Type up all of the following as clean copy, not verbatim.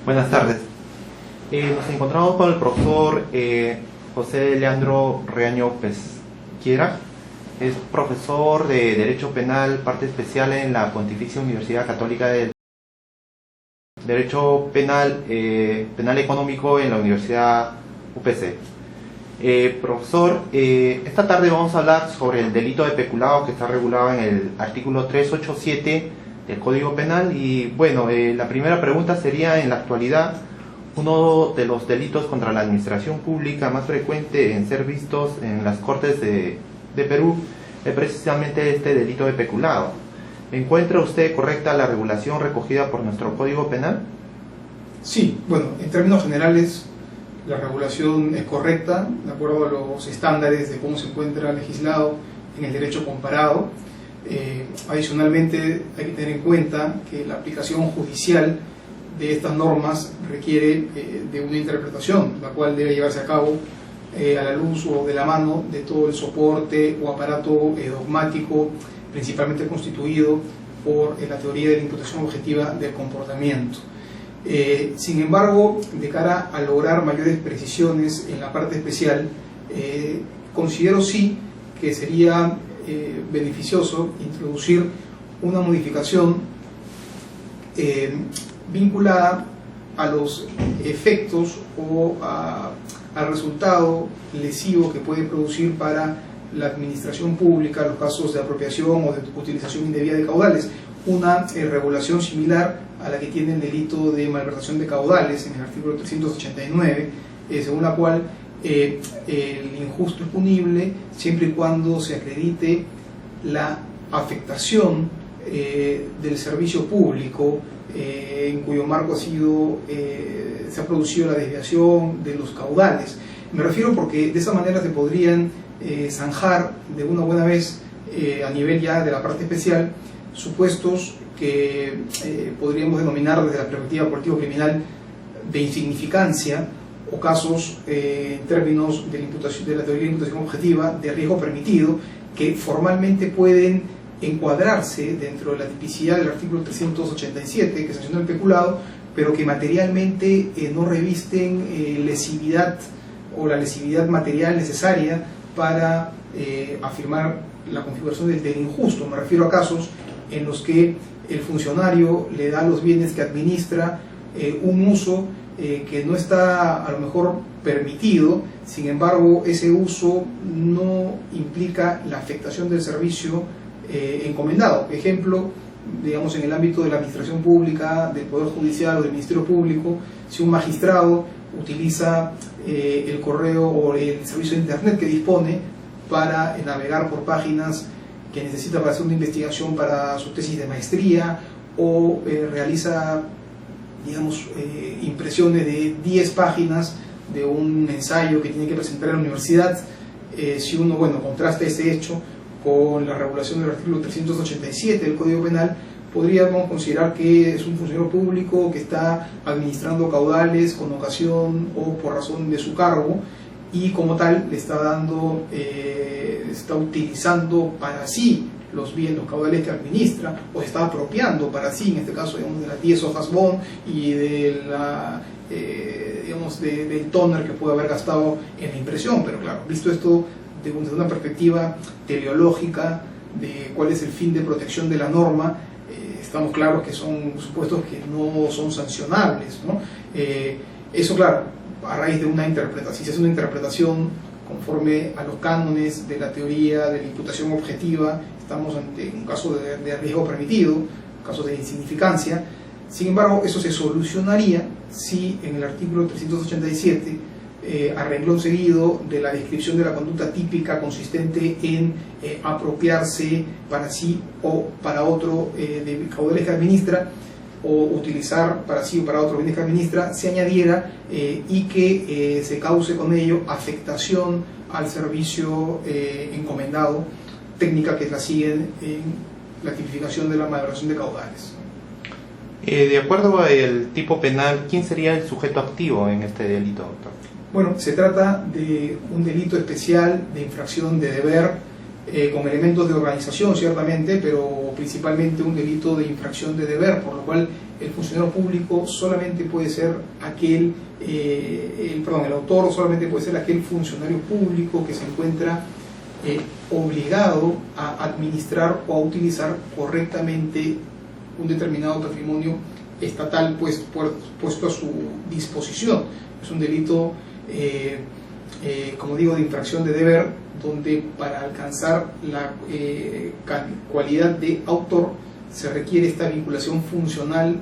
Buenas tardes. Nos encontramos con el profesor José Leandro Reaño Pesquiera. Es profesor de Derecho Penal, parte especial en la Pontificia Universidad Católica de Derecho Penal, Penal Económico en la Universidad UPC. Profesor, esta tarde vamos a hablar sobre el delito de peculado que está regulado en el artículo 387 del Código Penal. Y bueno, la primera pregunta sería: en la actualidad, uno de los delitos contra la administración pública más frecuente en ser vistos en las Cortes de Perú es precisamente este delito de peculado. ¿Encuentra usted correcta la regulación recogida por nuestro Código Penal? Sí, bueno, en términos generales la regulación es correcta, de acuerdo a los estándares de cómo se encuentra legislado en el derecho comparado. Adicionalmente, hay que tener en cuenta que la aplicación judicial de estas normas requiere de una interpretación, la cual debe llevarse a cabo a la luz o de la mano de todo el soporte o aparato dogmático, principalmente constituido por la teoría de la imputación objetiva del comportamiento. Sin embargo, de cara a lograr mayores precisiones en la parte especial, considero sí que sería beneficioso introducir una modificación vinculada a los efectos o al resultado lesivo que puede producir para la administración pública los casos de apropiación o de utilización indebida de caudales. Una regulación similar a la que tiene el delito de malversación de caudales en el artículo 389, según la cual el injusto es punible siempre y cuando se acredite la afectación del servicio público en cuyo marco se ha producido la desviación de los caudales. Me refiero porque de esa manera se podrían zanjar de una buena vez a nivel ya de la parte especial supuestos que podríamos denominar desde la perspectiva político criminal de insignificancia, o casos en términos de la teoría de la imputación objetiva de riesgo permitido, que formalmente pueden encuadrarse dentro de la tipicidad del artículo 387 que sanciona el peculado, pero que materialmente no revisten lesividad o la lesividad material necesaria para afirmar la configuración del injusto. Me refiero a casos en los que el funcionario le da a los bienes que administra un uso que no está a lo mejor permitido, sin embargo ese uso no implica la afectación del servicio encomendado. Ejemplo, digamos, en el ámbito de la administración pública, del Poder Judicial o del Ministerio Público, si un magistrado utiliza el correo o el servicio de internet que dispone para navegar por páginas que necesita para hacer una investigación para su tesis de maestría, o realiza, digamos, impresiones de 10 páginas de un ensayo que tiene que presentar en la universidad, si uno, bueno, contrasta ese hecho con la regulación del artículo 387 del Código Penal, podríamos considerar que es un funcionario público que está administrando caudales con ocasión o por razón de su cargo, y como tal le está dando, está utilizando para sí los bienes, los caudales que administra, o se está apropiando para sí, en este caso, digamos, de las 10 hojas bond y de la, digamos, del toner que puede haber gastado en la impresión. Pero claro, visto esto desde una perspectiva teleológica de cuál es el fin de protección de la norma, estamos claros que son supuestos que no son sancionables, ¿no? Eso, claro, a raíz de una interpretación. Si se hace una interpretación conforme a los cánones de la teoría de la imputación objetiva, estamos ante un caso de riesgo permitido, un caso de insignificancia. Sin embargo, eso se solucionaría si en el artículo 387, a renglón seguido de la descripción de la conducta típica consistente en apropiarse para sí o para otro de caudales que administra, o utilizar para sí o para otro bienes que administra, se añadiera y que se cause con ello afectación al servicio encomendado, técnica que la siguen en la tipificación de la malversación de caudales. De acuerdo al tipo penal, ¿quién sería el sujeto activo en este delito, doctor? Bueno, se trata de un delito especial de infracción de deber con elementos de organización ciertamente, pero principalmente un delito de infracción de deber, por lo cual el funcionario público solamente puede ser aquel, el autor solamente puede ser aquel funcionario público que se encuentra obligado a administrar o a utilizar correctamente un determinado patrimonio estatal puesto a su disposición. Es un delito, como digo, de infracción de deber, donde para alcanzar la cualidad de autor se requiere esta vinculación funcional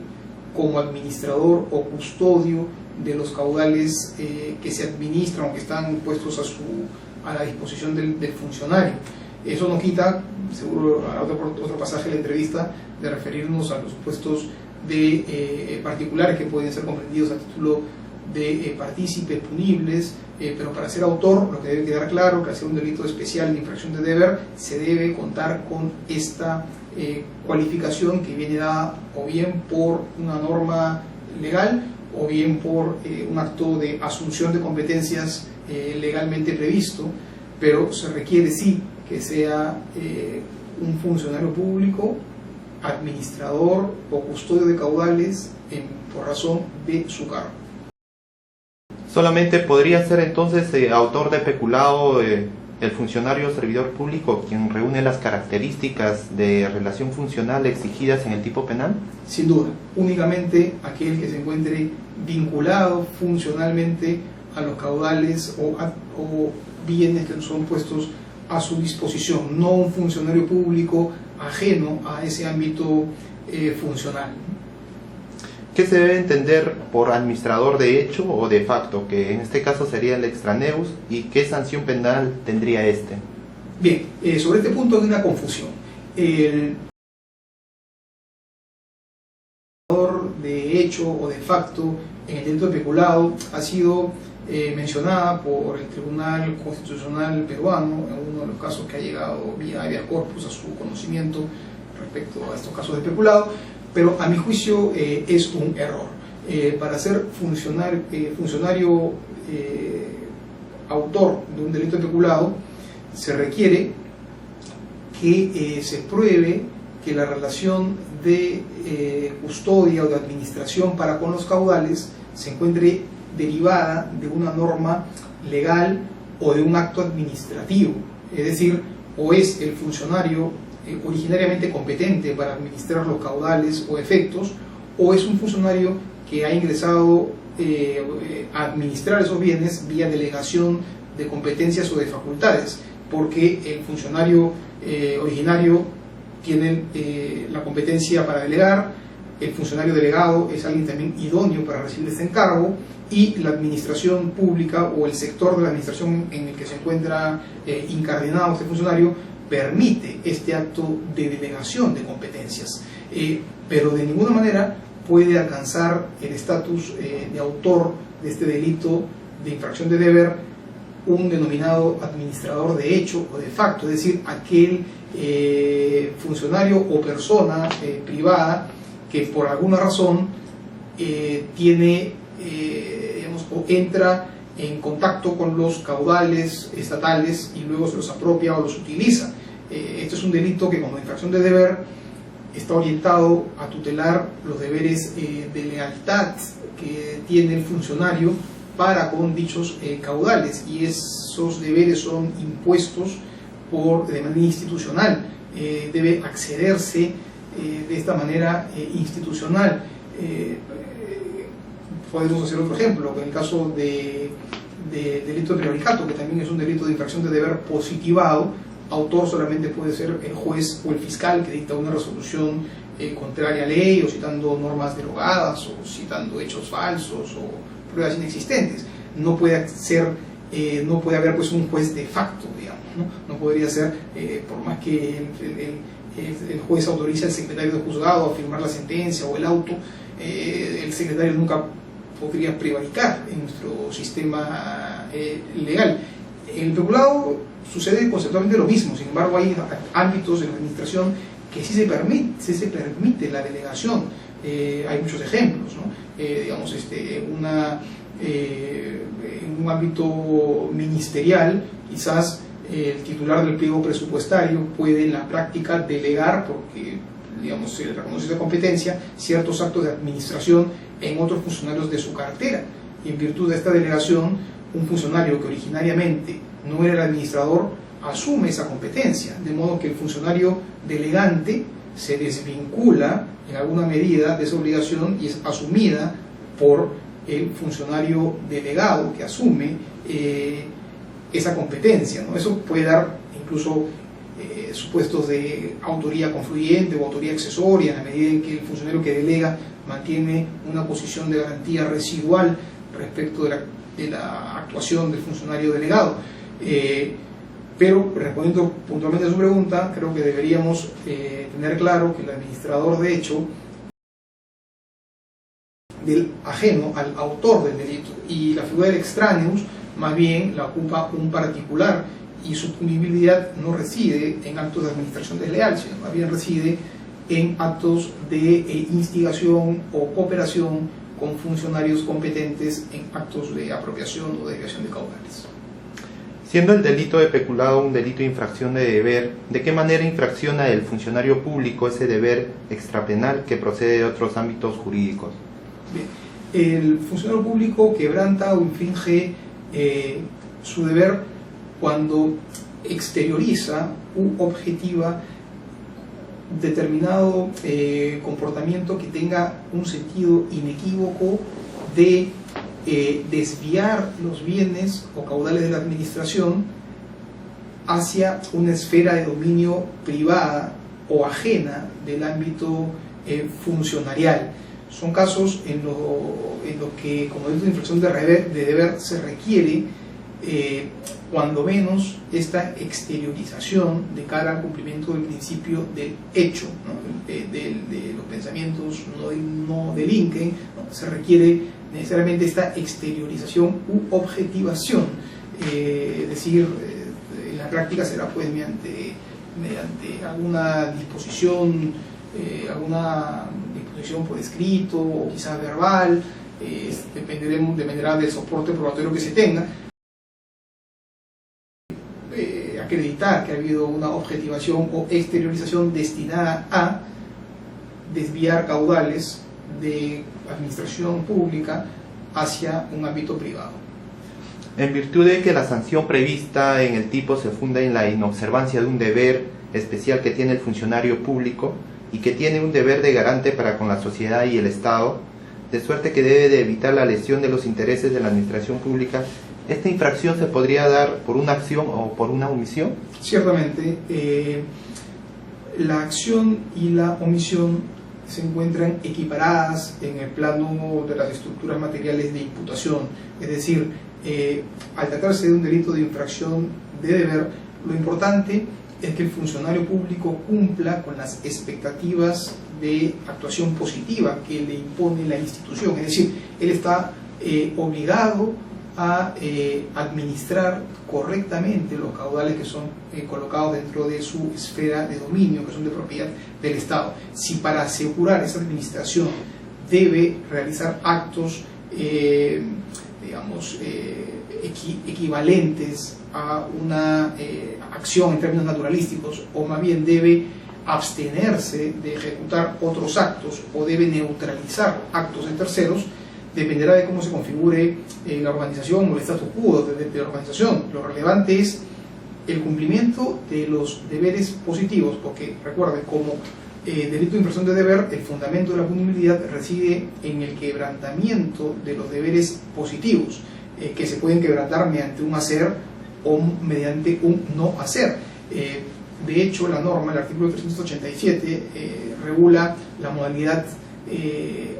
como administrador o custodio de los caudales que se administran o que están puestos a la disposición del funcionario. Eso no quita, seguro a otro pasaje de la entrevista, de referirnos a los supuestos de particulares que pueden ser comprendidos a título de partícipes punibles, pero para ser autor lo que debe quedar claro que al ser un delito especial de infracción de deber se debe contar con esta cualificación que viene dada o bien por una norma legal o bien por un acto de asunción de competencias legalmente previsto, pero se requiere sí que sea un funcionario público, administrador o custodio de caudales por razón de su cargo. Solamente podría ser entonces autor de peculado el funcionario o servidor público quien reúne las características de relación funcional exigidas en el tipo penal. Sin duda, únicamente aquel que se encuentre vinculado funcionalmente a los caudales o bienes que son puestos a su disposición, no un funcionario público ajeno a ese ámbito funcional. ¿Qué se debe entender por administrador de hecho o de facto, que en este caso sería el extraneus, y qué sanción penal tendría este? Bien, sobre este punto hay una confusión. El administrador de hecho o de facto en el delito de peculado ha sido mencionada por el Tribunal Constitucional peruano en uno de los casos que ha llegado vía habeas corpus a su conocimiento respecto a estos casos de peculado, pero a mi juicio es un error. Para ser funcionario autor de un delito de peculado se requiere que se pruebe que la relación de custodia o de administración para con los caudales se encuentre derivada de una norma legal o de un acto administrativo, es decir, o es el funcionario originariamente competente para administrar los caudales o efectos, o es un funcionario que ha ingresado a administrar esos bienes vía delegación de competencias o de facultades, porque el funcionario originario tiene la competencia para delegar, el funcionario delegado es alguien también idóneo para recibir este encargo, y la administración pública o el sector de la administración en el que se encuentra incardinado este funcionario permite este acto de delegación de competencias, pero de ninguna manera puede alcanzar el estatus de autor de este delito de infracción de deber un denominado administrador de hecho o de facto, es decir, aquel funcionario o persona privada que por alguna razón tiene, digamos, o entra en contacto con los caudales estatales y luego se los apropia o los utiliza. Esto es un delito que como infracción de deber está orientado a tutelar los deberes de lealtad que tiene el funcionario para con dichos caudales, y esos deberes son impuestos de manera institucional. Debe accederse de esta manera institucional. Podemos hacer otro ejemplo, en el caso de delito de prevaricato, que también es un delito de infracción de deber positivado. Autor solamente puede ser el juez o el fiscal que dicta una resolución contraria a ley, o citando normas derogadas, o citando hechos falsos o pruebas inexistentes. No puede haber pues un juez de facto, digamos, no podría ser, por más que el juez autoriza al secretario de juzgado a firmar la sentencia o el auto, el secretario nunca podría prevaricar en nuestro sistema legal. En el peculado sucede conceptualmente lo mismo. Sin embargo, hay ámbitos de la administración que sí se permite la delegación. Hay muchos ejemplos, ¿no? Digamos, en un ámbito ministerial, quizás el titular del pliego presupuestario puede en la práctica delegar, porque digamos, se le reconoce esa competencia, ciertos actos de administración en otros funcionarios de su cartera. Y en virtud de esta delegación, un funcionario que originariamente no era el administrador asume esa competencia, de modo que el funcionario delegante se desvincula en alguna medida de esa obligación y es asumida por el funcionario delegado que asume esa competencia, ¿no? Eso puede dar incluso supuestos de autoría confluyente o autoría accesoria, en la medida en que el funcionario que delega mantiene una posición de garantía residual respecto de la actuación del funcionario delegado. Pero respondiendo puntualmente a su pregunta, creo que deberíamos tener claro que el administrador de hecho del ajeno al autor del delito, y la figura del extraneus más bien la ocupa un particular, y su punibilidad no reside en actos de administración desleal, sino más bien reside en actos de instigación o cooperación con funcionarios competentes en actos de apropiación o desviación de caudales. Siendo el delito de peculado un delito de infracción de deber, ¿de qué manera infracciona el funcionario público ese deber extrapenal que procede de otros ámbitos jurídicos? Bien, el funcionario público quebranta o infringe su deber cuando exterioriza u objetiva determinado comportamiento que tenga un sentido inequívoco de desviar los bienes o caudales de la administración hacia una esfera de dominio privada o ajena del ámbito funcionarial. Son casos en los que, como delito de infracción de deber, se requiere cuando menos esta exteriorización de cara al cumplimiento del principio del hecho, ¿no? de los pensamientos no delinquen, ¿no? Se requiere necesariamente esta exteriorización u objetivación, es decir, en la práctica será pues mediante alguna disposición por escrito o quizás verbal, dependerá del soporte probatorio que se tenga, acreditar que ha habido una objetivación o exteriorización destinada a desviar caudales de administración pública hacia un ámbito privado. En virtud de que la sanción prevista en el tipo se funda en la inobservancia de un deber especial que tiene el funcionario público y que tiene un deber de garante para con la sociedad y el Estado, de suerte que debe de evitar la lesión de los intereses de la administración pública, ¿esta infracción se podría dar por una acción o por una omisión? Ciertamente, la acción y la omisión se encuentran equiparadas en el plano de las estructuras materiales de imputación, es decir, al tratarse de un delito de infracción de deber, lo importante es que el funcionario público cumpla con las expectativas de actuación positiva que le impone la institución, es decir, él está obligado a administrar correctamente los caudales que son colocados dentro de su esfera de dominio, que son de propiedad del Estado. Si para asegurar esa administración debe realizar actos equivalentes a una acción en términos naturalísticos, o más bien debe abstenerse de ejecutar otros actos o debe neutralizar actos de terceros, dependerá de cómo se configure la organización o el status quo de la organización. Lo relevante es el cumplimiento de los deberes positivos, porque recuerden, como delito de infracción de deber, el fundamento de la punibilidad reside en el quebrantamiento de los deberes positivos, que se pueden quebrantar mediante un hacer o mediante un no hacer. De hecho, la norma, el artículo 387, regula la modalidad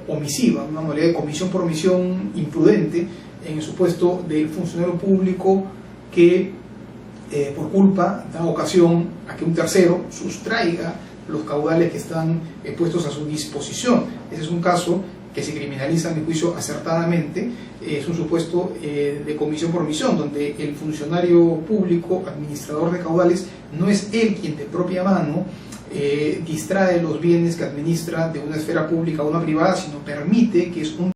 omisiva, una modalidad de comisión por omisión imprudente, en el supuesto del funcionario público que por culpa da ocasión a que un tercero sustraiga los caudales que están puestos a su disposición. Ese es un caso que se criminaliza, en mi juicio, acertadamente. Es un supuesto de comisión por omisión, donde el funcionario público, administrador de caudales, no es él quien de propia mano distrae los bienes que administra de una esfera pública a una privada, sino permite que es un